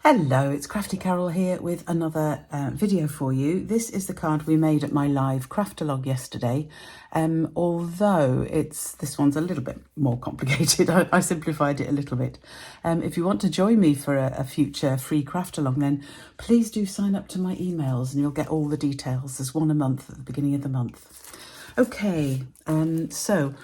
Hello, it's Crafty Carol here with another video for you. This is the card we made at my live Craftalong yesterday. Although this one's a little bit more complicated, I simplified it a little bit. If you want to join me for a future free Craftalong, then please do sign up to my emails and you'll get all the details. There's one a month at the beginning of the month. Okay, so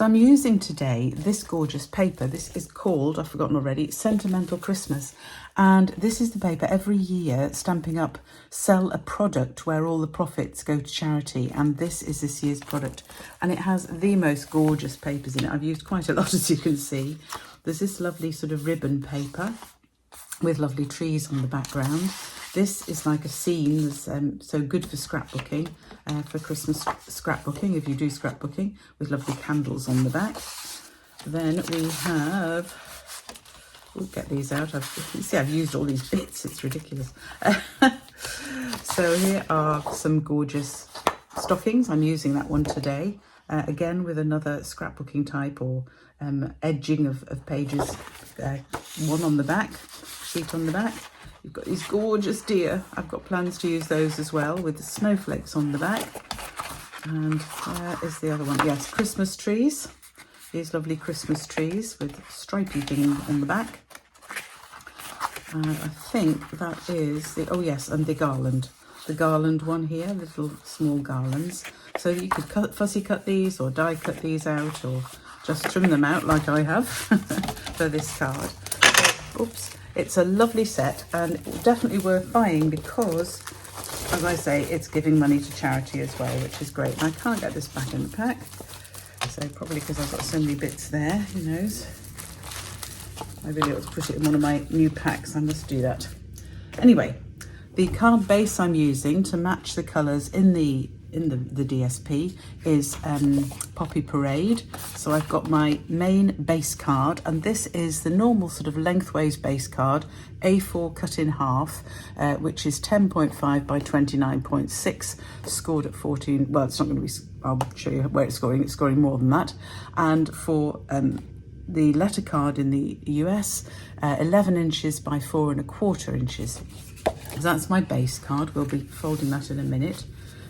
I'm using today this gorgeous paper. This is called, I've forgotten already, Sentimental Christmas. And this is the paper every year Stamping Up sell a product where all the profits go to charity. And this is this year's product. And it has the most gorgeous papers in it. I've used quite a lot, as you can see. There's this lovely sort of ribbon paper with lovely trees on the background. This is like a scene, so good for scrapbooking, for Christmas scrapbooking, if you do scrapbooking, with lovely candles on the back. Then we have, we'll get these out. I've used all these bits, it's ridiculous. So here are some gorgeous stockings. I'm using that one today, again with another scrapbooking type or edging of pages, one on the back, sheet on the back. You've got these gorgeous deer. I've got plans to use those as well with the snowflakes on the back. And where is the other one? Yes, Christmas trees. These lovely Christmas trees with stripy thing on the back. And I think that is the, oh yes, and the garland. The garland one here, little small garlands. So you could fussy cut these or die cut these out or just trim them out like I have for this card. So, oops. It's a lovely set and definitely worth buying because, as I say, it's giving money to charity as well, which is great. And I can't get this back in the pack, so probably because I've got so many bits there, who knows. I really ought to put it in one of my new packs. I must do that. Anyway, the card base I'm using to match the colours in the DSP is Poppy Parade. So I've got my main base card, and this is the normal sort of lengthways base card, A4 cut in half, which is 10.5 by 29.6, scored at 14. Well, it's not going to be, I'll show you where it's scoring more than that. And for the letter card in the US, 11 inches by 4¼ inches. So that's my base card. We'll be folding that in a minute.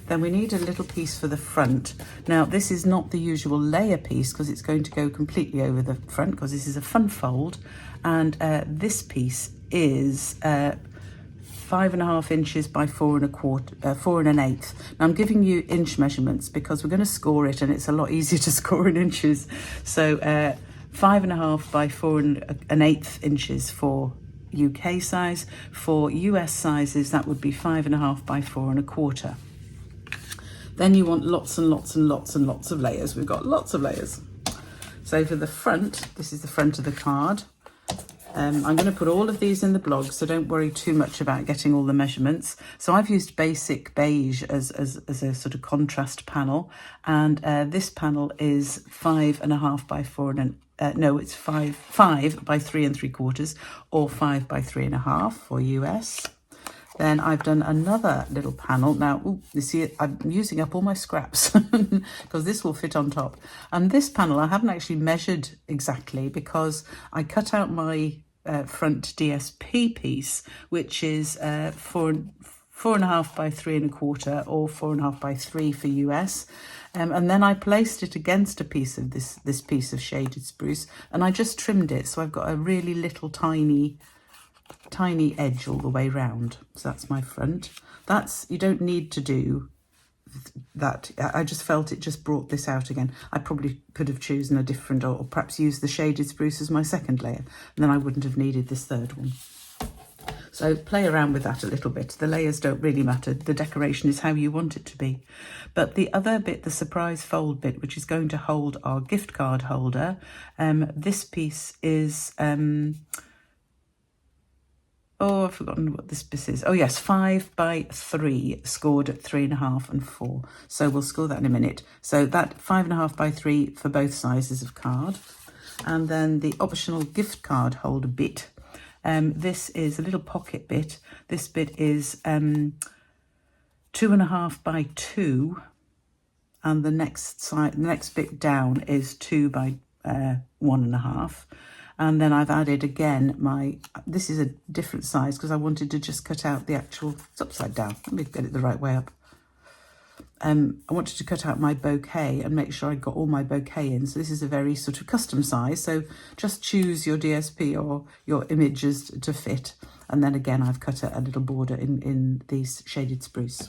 Then we need a little piece for the front. Now, this is not the usual layer piece because it's going to go completely over the front because this is a fun fold. And this piece is 5½ inches by 4⅛. Now, I'm giving you inch measurements because we're going to score it and it's a lot easier to score in inches. So 5½ by 4⅛ inches for UK size. For US sizes, that would be 5½ by 4¼ Then you want lots and lots and lots and lots of layers. We've got lots of layers. So for the front, this is the front of the card. I'm going to put all of these in the blog, so don't worry too much about getting all the measurements. So I've used basic beige as a sort of contrast panel, and this panel is 5½ by 5 by 3¾ or 5 by 3½ for US. Then I've done another little panel. Now, you see, I'm using up all my scraps because this will fit on top. And this panel, I haven't actually measured exactly because I cut out my front DSP piece, which is 4½ by 3¼ or 4½ by 3 for US. And then I placed it against a piece of this piece of shaded spruce, and I just trimmed it. So I've got a really little tiny edge all the way round. So that's my front. You don't need to do that. I just felt it just brought this out again. I probably could have chosen a different, or perhaps used the shaded spruce as my second layer, and then I wouldn't have needed this third one. So play around with that a little bit. The layers don't really matter. The decoration is how you want it to be. But the other bit, the surprise fold bit, which is going to hold our gift card holder, this piece is oh, I've forgotten what this piece is. Oh yes, 5 by 3, scored at 3½ and 4. So we'll score that in a minute. So that 5½ by 3 for both sizes of card. And then the optional gift card holder bit. This is a little pocket bit. This bit is 2½ by 2. And the next bit down is 2 by 1½ And then I've added again this is a different size because I wanted to just cut out the actual, it's upside down. Let me get it the right way up. I wanted to cut out my bouquet and make sure I got all my bouquet in. So this is a very sort of custom size. So just choose your DSP or your images to fit. And then again, I've cut a little border in these shaded spruce.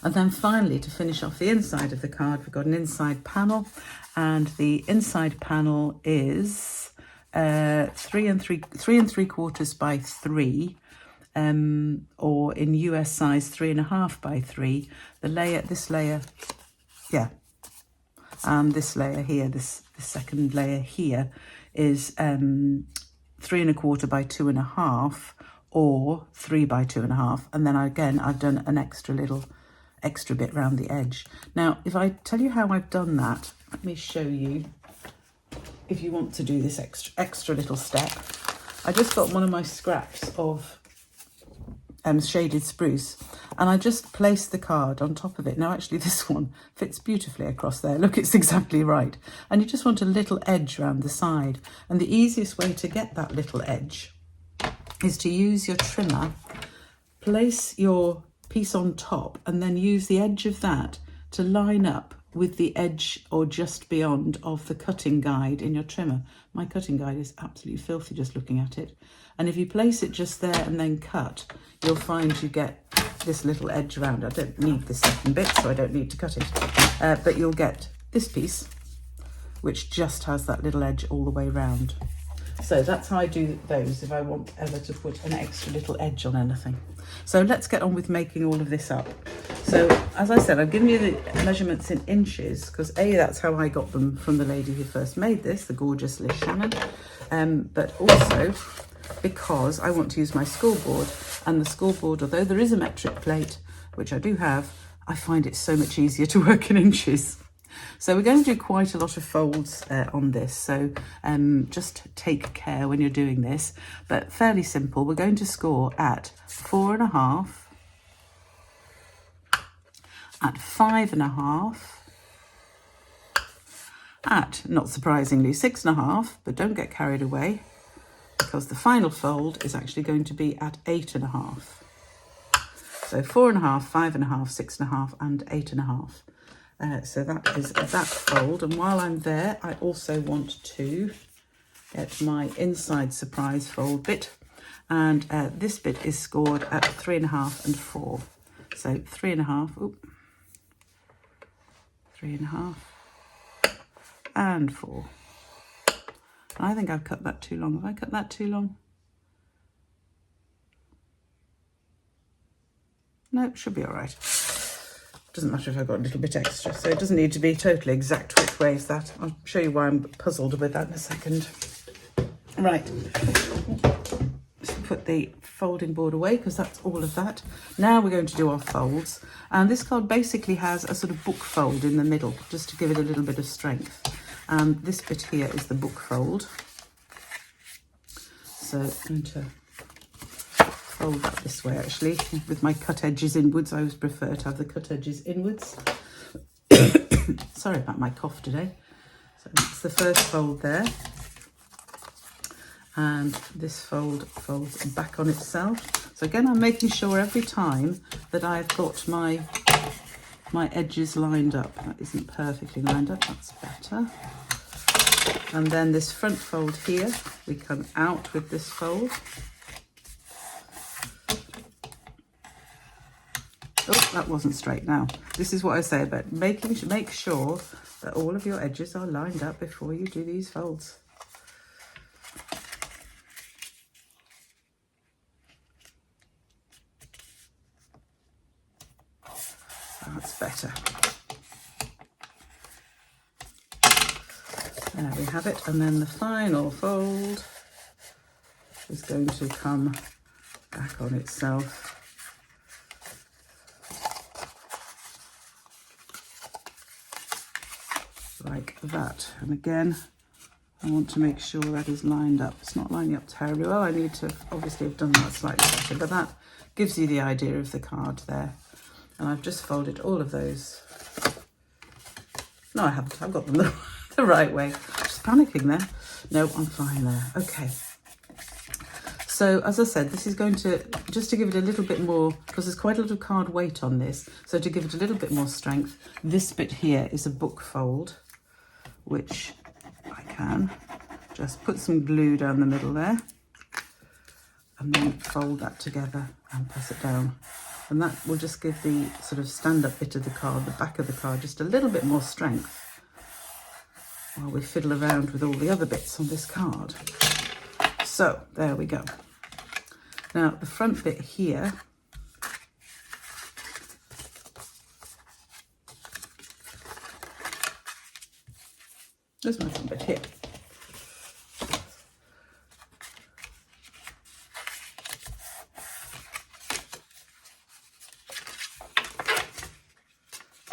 And then finally, to finish off the inside of the card, we've got an inside panel. And the inside panel is 3 3/4 by 3. Or in US size 3.5 by 3. This layer, yeah, and this layer here, this second layer here is 3.25 by 2.5 or 3 by 2.5, and then again I've done an extra bit around the edge. Now, if I tell you how I've done that, let me show you. If you want to do this extra little step, I just got one of my scraps of shaded spruce, and I just placed the card on top of it. Now actually this one fits beautifully across there. Look, it's exactly right. And you just want a little edge around the side, and the easiest way to get that little edge is to use your trimmer, place your piece on top, and then use the edge of that to line up with the edge or just beyond of the cutting guide in your trimmer. My cutting guide is absolutely filthy just looking at it. And if you place it just there and then cut, you'll find you get this little edge around. I don't need this second bit, so I don't need to cut it. But you'll get this piece, which just has that little edge all the way round. So that's how I do those if I want ever to put an extra little edge on anything. So let's get on with making all of this up. So as I said, I've given you the measurements in inches because that's how I got them from the lady who first made this, the gorgeous Liz Shannon. But also because I want to use my school board, and the school board, although there is a metric plate, which I do have, I find it so much easier to work in inches. So we're going to do quite a lot of folds on this, so just take care when you're doing this, but fairly simple. We're going to score at 4.5, at 5.5, at, not surprisingly, 6.5, but don't get carried away, because the final fold is actually going to be at 8.5. So 4.5, 5.5, 6.5 and 8.5. So that is that fold. And while I'm there, I also want to get my inside surprise fold bit. And this bit is scored at 3.5 and 4. So 3.5, 3.5 and 4. I think I've cut that too long. Have I cut that too long? No, it should be all right. Doesn't matter if I've got a little bit extra, so it doesn't need to be totally exact which way is that. I'll show you why I'm puzzled with that in a second. Right, just put the folding board away because that's all of that. Now we're going to do our folds, and this card basically has a sort of book fold in the middle just to give it a little bit of strength. And this bit here is the book fold. So I'm going to fold that this way actually, with my cut edges inwards. I always prefer to have the cut edges inwards. Sorry about my cough today. So that's the first fold there. And this fold folds back on itself. So again, I'm making sure every time that I've got my edges lined up. That isn't perfectly lined up, that's better. And then this front fold here, we come out with this fold. Oh, that wasn't straight now. This is what I say about make sure that all of your edges are lined up before you do these folds. That's better. There we have it. And then the final fold is going to come back on itself. Like that. And again, I want to make sure that is lined up. It's not lining up terribly well. I need to obviously have done that slightly better, but that gives you the idea of the card there. And I've just folded all of those. No, I haven't. I've got them the right way. Just panicking there. No, I'm fine there. Okay. So as I said, this is going to, just to give it a little bit more, because there's quite a lot of card weight on this, so to give it a little bit more strength, this bit here is a book fold, which I can just put some glue down the middle there, and then fold that together and press it down. And that will just give the sort of stand-up bit of the card, the back of the card, just a little bit more strength while we fiddle around with all the other bits on this card. So there we go. Now the front bit here, there's my front bit here.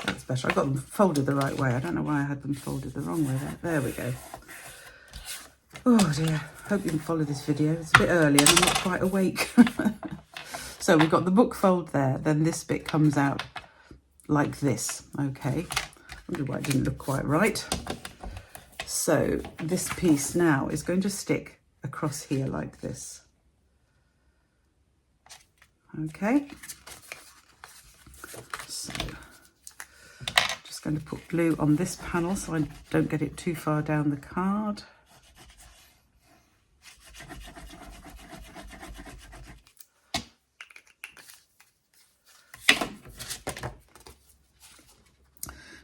That's better. I got them folded the right way. I don't know why I had them folded the wrong way there. There we go. Oh dear, hope you can follow this video. It's a bit early and I'm not quite awake. So we've got the book fold there, then this bit comes out like this, okay. I wonder why it didn't look quite right. So this piece now is going to stick across here like this. Okay. So just going to put glue on this panel so I don't get it too far down the card.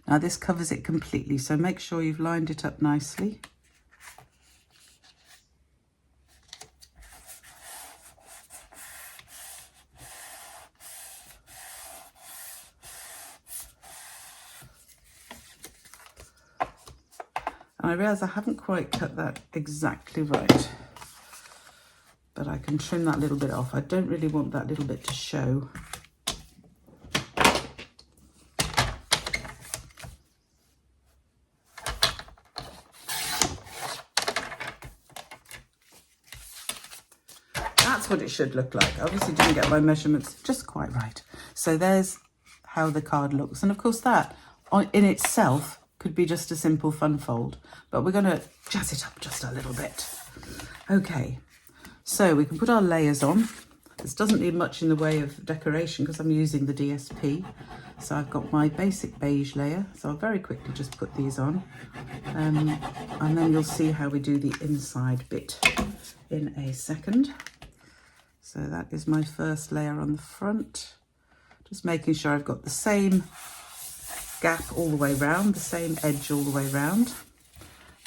Now this covers it completely, so make sure you've lined it up nicely. And I realise I haven't quite cut that exactly right, but I can trim that little bit off. I don't really want that little bit to show. That's what it should look like. I obviously didn't get my measurements just quite right. So there's how the card looks. And of course that in itself could be just a simple fun fold, but we're going to jazz it up just a little bit. Okay, so we can put our layers on. This doesn't need much in the way of decoration because I'm using the DSP. So I've got my basic beige layer. So I'll very quickly just put these on. And then you'll see how we do the inside bit in a second. So that is my first layer on the front. Just making sure I've got the same gap all the way round, the same edge all the way round.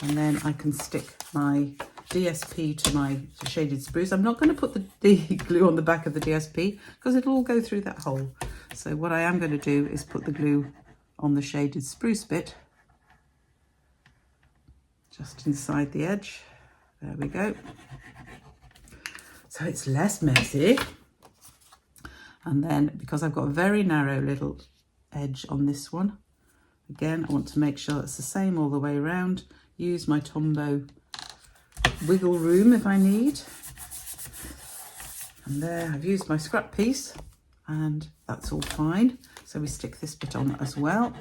And then I can stick my DSP to my shaded spruce. I'm not going to put the glue on the back of the DSP because it'll all go through that hole. So what I am going to do is put the glue on the shaded spruce bit, just inside the edge. There we go. So it's less messy. And then because I've got a very narrow little edge on this one, again, I want to make sure it's the same all the way around. Use my Tombow wiggle room if I need. And there, I've used my scrap piece and that's all fine. So we stick this bit on as well.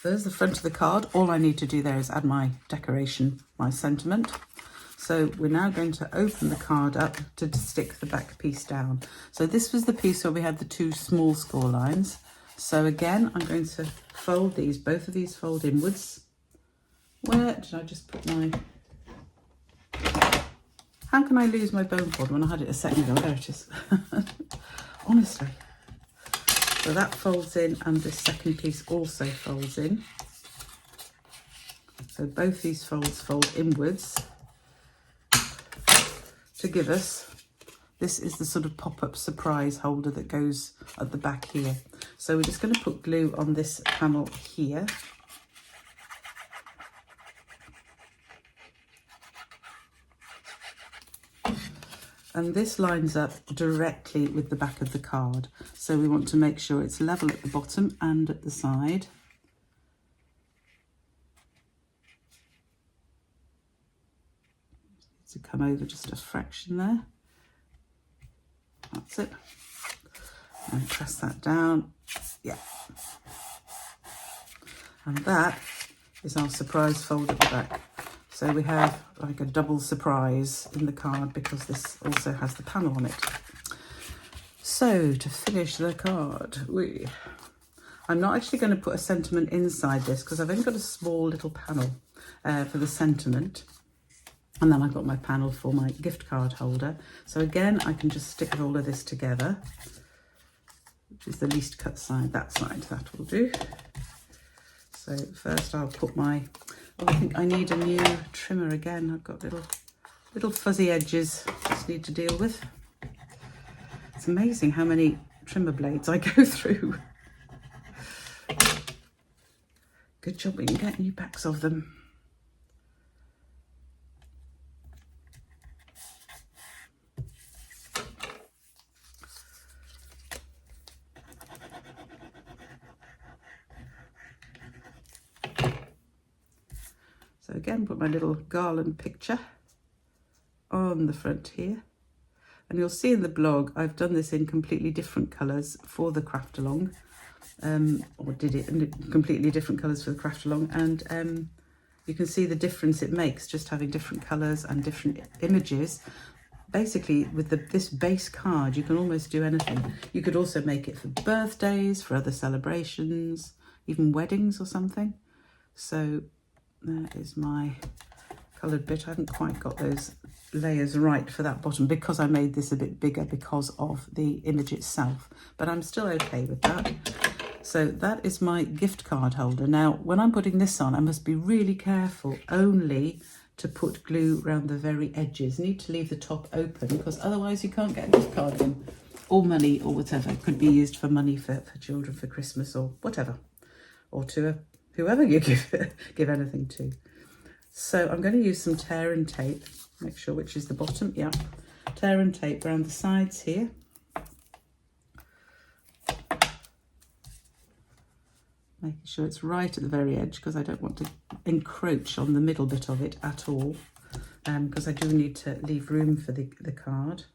There's the front of the card. All I need to do there is add my decoration, my sentiment. So we're now going to open the card up to stick the back piece down. So this was the piece where we had the two small score lines. So again, I'm going to fold these, both of these fold inwards. Where did I just put my... How can I lose my bone cord when I had it a second ago? There it is. Honestly. So that folds in and this second piece also folds in. So both these folds fold inwards to give us, this is the sort of pop-up surprise holder that goes at the back here. So we're just going to put glue on this panel here. And this lines up directly with the back of the card. So we want to make sure it's level at the bottom and at the side. come over just a fraction there. That's it. And press that down. Yeah. And that is our surprise fold at the back. So we have like a double surprise in the card because this also has the panel on it. So to finish the card, I'm not actually going to put a sentiment inside this because I've only got a small little panel for the sentiment. And then I've got my panel for my gift card holder. So again, I can just stick all of this together, which is the least cut side, that side, that will do. So first I'll put my, oh, I think I need a new trimmer again. I've got little fuzzy edges just need to deal with. It's amazing how many trimmer blades I go through. Good job we can get new packs of them. So again, put my little garland picture on the front here. And you'll see in the blog, I've done this in completely different colours for the Craftalong. Or did it in completely different colours for the Craftalong. And you can see the difference it makes, just having different colours and different images. Basically, with this base card, you can almost do anything. You could also make it for birthdays, for other celebrations, even weddings or something. So there is my coloured bit. I haven't quite got those layers right for that bottom because I made this a bit bigger because of the image itself, but I'm still okay with that. So that is my gift card holder. Now, when I'm putting this on, I must be really careful only to put glue around the very edges. Need to leave the top open because otherwise you can't get a gift card in, or money or whatever. It could be used for money for children for Christmas or whatever, or to whoever you give anything to. So I'm going to use some tear and tape, make sure which is the bottom, yeah. Tear and tape around the sides here. Making sure it's right at the very edge because I don't want to encroach on the middle bit of it at all, because I do need to leave room for the card.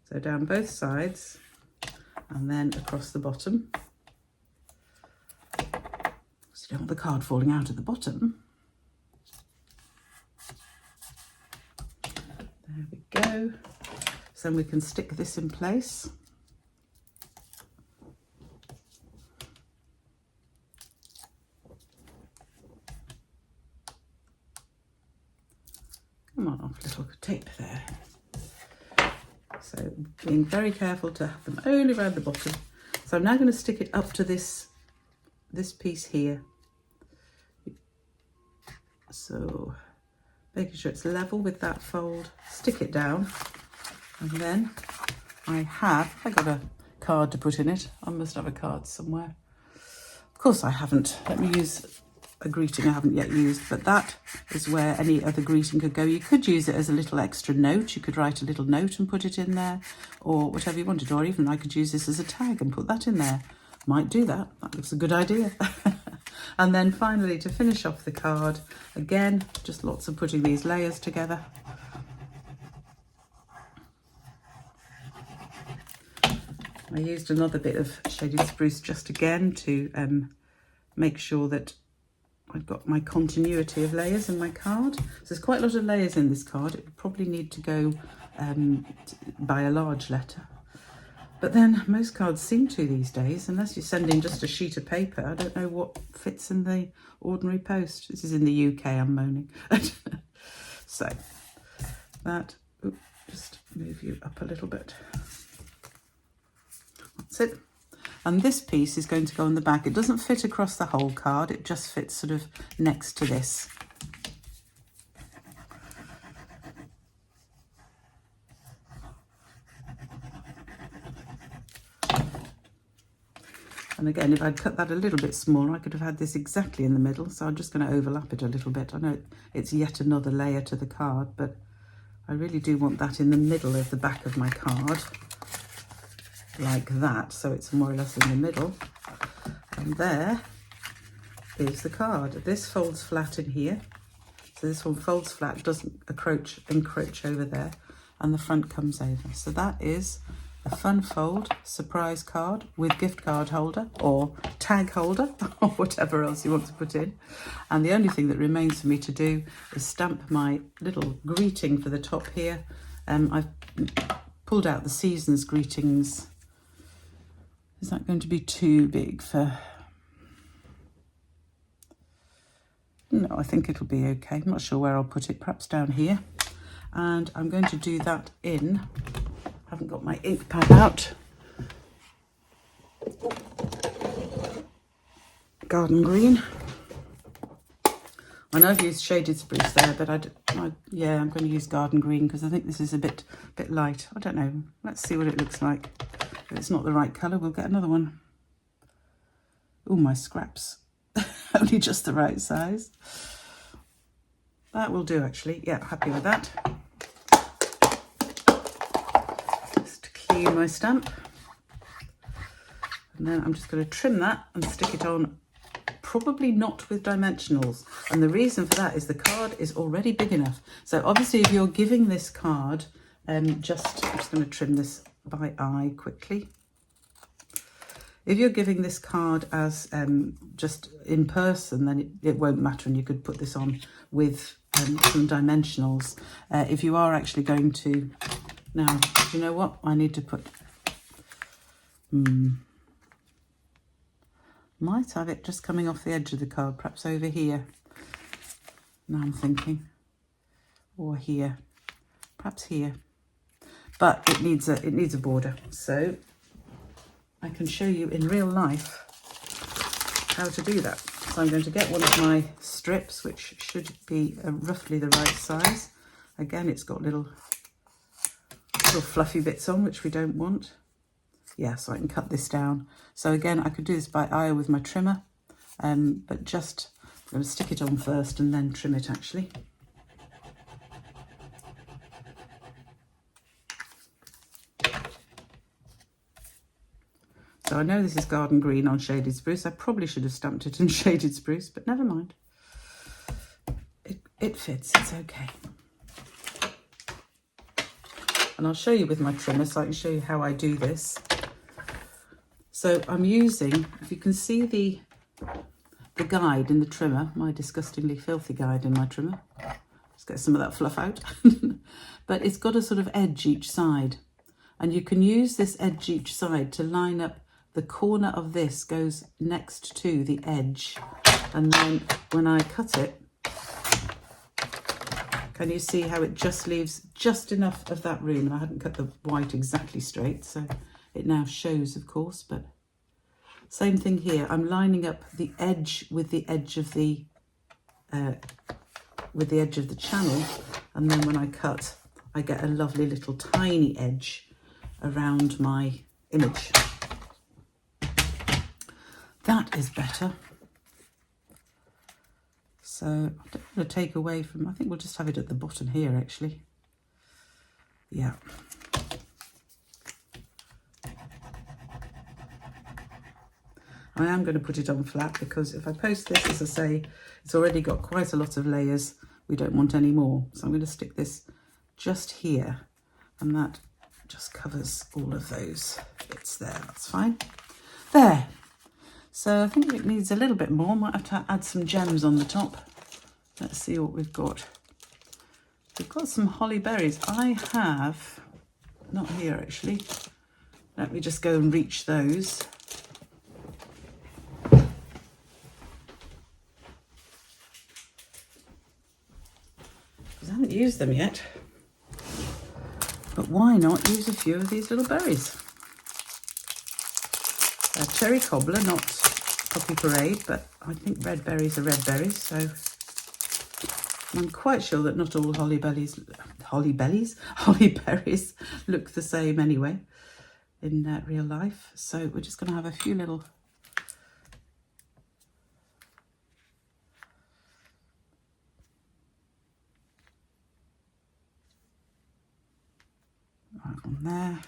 So down both sides. And then across the bottom. So you don't want the card falling out at the bottom. There we go. So then we can stick this in place. Come on off, little tape there. So being very careful to have them only around the bottom. So I'm now going to stick it up to this piece here. So making sure it's level with that fold, stick it down. And then I got a card to put in it. I must have a card somewhere. Of course I haven't. Let me use a greeting I haven't yet used, but that is where any other greeting could go. You could use it as a little extra note. You could write a little note and put it in there, or whatever you wanted, or even I could use this as a tag and put that in there. Might do that. That looks a good idea. And then finally, to finish off the card, again, just lots of putting these layers together. I used another bit of shaded spruce just again to make sure that I've got my continuity of layers in my card. So there's quite a lot of layers in this card. It would probably need to go by a large letter. But then most cards seem to these days, unless you're sending just a sheet of paper. I don't know what fits in the ordinary post. This is in the UK, I'm moaning. So that, just move you up a little bit. That's it. And this piece is going to go on the back. It doesn't fit across the whole card. It just fits sort of next to this. And again, if I'd cut that a little bit smaller, I could have had this exactly in the middle. So I'm just going to overlap it a little bit. I know it's yet another layer to the card, but I really do want that in the middle of the back of my card. Like that, so it's more or less in the middle. And there is the card. This folds flat in here. So this one folds flat, doesn't encroach over there, and the front comes over. So that is a fun fold surprise card with gift card holder or tag holder or whatever else you want to put in. And the only thing that remains for me to do is stamp my little greeting for the top here. I've pulled out the season's greetings. Is that going to be too big for... No, I think it'll be okay. I'm not sure where I'll put it, perhaps down here. And I'm going to do that in... I haven't got my ink pad out. Garden green. I know I've used shaded spruce there, but yeah, I'm going to use garden green because I think this is a bit light. I don't know. Let's see what it looks like. If it's not the right colour, we'll get another one. Oh, my scraps. Only just the right size. That will do, actually. Yeah, happy with that. Just clean my stamp. And then I'm just going to trim that and stick it on, probably not with dimensionals. And the reason for that is the card is already big enough. So obviously if you're giving this card, I'm just going to trim this by eye quickly. If you're giving this card as just in person, then it won't matter, and you could put this on with some dimensionals. If you are actually going to... Now, do you know what? I need to put... Might have it just coming off the edge of the card, perhaps over here. Now I'm thinking. Or here. Perhaps here. But it needs a border. So... I can show you in real life how to do that. So I'm going to get one of my strips, which should be roughly the right size. Again, it's got little fluffy bits on, which we don't want. Yeah, so I can cut this down. So again, I could do this by eye with my trimmer, but just I'm going to stick it on first and then trim it actually. So I know this is garden green on shaded spruce. I probably should have stamped it in shaded spruce, but never mind. It fits, it's okay. And I'll show you with my trimmer so I can show you how I do this. So I'm using, if you can see the guide in the trimmer, my disgustingly filthy guide in my trimmer. Let's get some of that fluff out. But it's got a sort of edge each side. And you can use this edge each side to line up. The corner of this goes next to the edge, and then when I cut it, can you see how it just leaves just enough of that room? And I hadn't cut the white exactly straight, so it now shows, of course, but same thing here. I'm lining up the edge with the edge of the channel, and then when I cut, I get a lovely little tiny edge around my image. That is better. So I don't want to take away from, I think we'll just have it at the bottom here actually. Yeah. I am going to put it on flat because if I post this, as I say, it's already got quite a lot of layers. We don't want any more. So I'm going to stick this just here, and that just covers all of those bits there. That's fine. There. So I think it needs a little bit more. Might have to add some gems on the top. Let's see what we've got. We've got some holly berries. I have, not here actually. Let me just go and reach those. Because I haven't used them yet. But why not use a few of these little berries? Cherry cobbler, not poppy parade, but I think red berries are red berries, so I'm quite sure that not all holly berries look the same anyway in real life. So we're just going to have a few little right on there,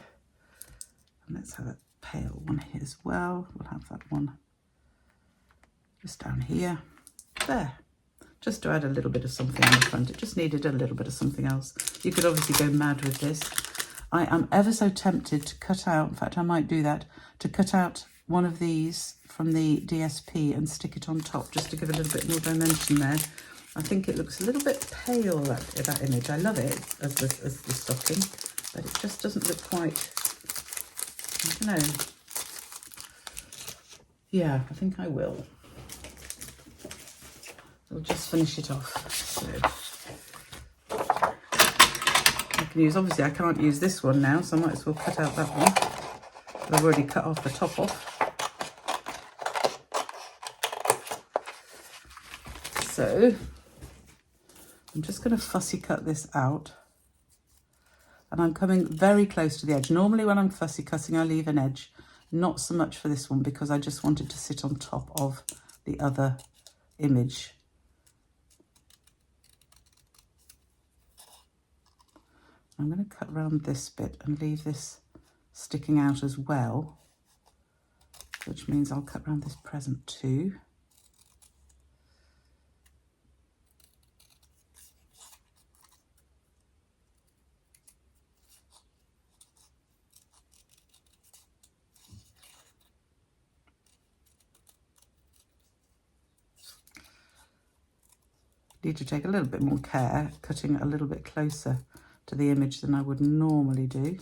and let's have a pale one here as well. We'll have that one just down here, there, just to add a little bit of something on the front. It just needed a little bit of something else. You could obviously go mad with this. I am ever so tempted to cut out, in fact I might do that, to cut out one of these from the DSP and stick it on top just to give a little bit more dimension there. I think it looks a little bit pale, that image. I love it as the stocking, but it just doesn't look quite, I don't know. Yeah, I think I will. We'll just finish it off. So I can use, obviously I can't use this one now, so I might as well cut out that one. I've already cut off the top off. So I'm just going to fussy cut this out. And I'm coming very close to the edge. Normally when I'm fussy cutting, I leave an edge. Not so much for this one because I just wanted to sit on top of the other image. I'm going to cut around this bit and leave this sticking out as well, which means I'll cut around this present too. Need to take a little bit more care, cutting a little bit closer to the image than I would normally do.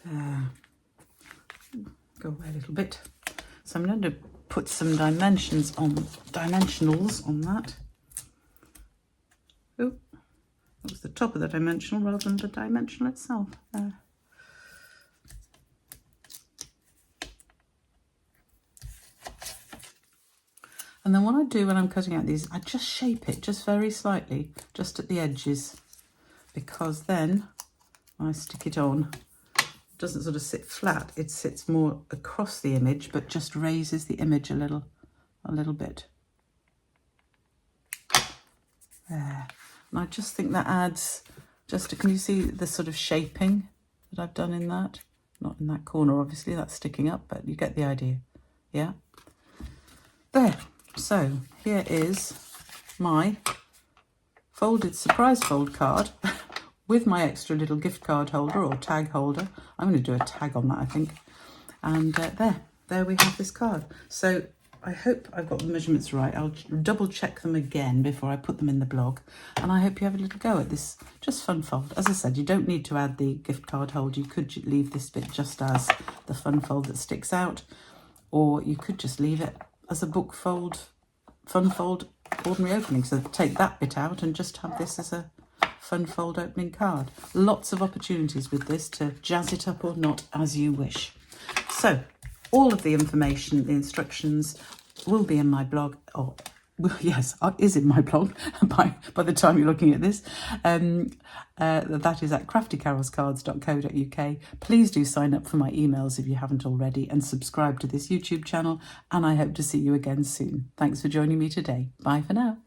There. Go away a little bit. So I'm going to put some dimensionals on that. Oh, that was the top of the dimensional rather than the dimensional itself. There. And then what I do when I'm cutting out these, I just shape it just very slightly, just at the edges, because then when I stick it on, it doesn't sort of sit flat, it sits more across the image, but just raises the image a little bit. There. And I just think that adds, can you see the sort of shaping that I've done in that? Not in that corner, obviously, that's sticking up, but you get the idea. Yeah. There. So here is my folded surprise fold card with my extra little gift card holder or tag holder. I'm going to do a tag on that, I think. And there we have this card. So I hope I've got the measurements right. I'll double check them again before I put them in the blog. And I hope you have a little go at this just fun fold. As I said, you don't need to add the gift card holder. You could leave this bit just as the fun fold that sticks out, or you could just leave it as a book fold, fun fold, ordinary opening. So take that bit out and just have this as a fun fold opening card. Lots of opportunities with this to jazz it up or not, as you wish. So all of the information, the instructions will be in my blog, or yes, is in my blog by the time you're looking at this. That is at craftycarolscards.co.uk. Please do sign up for my emails if you haven't already, and subscribe to this YouTube channel, and I hope to see you again soon. Thanks for joining me today. Bye for now.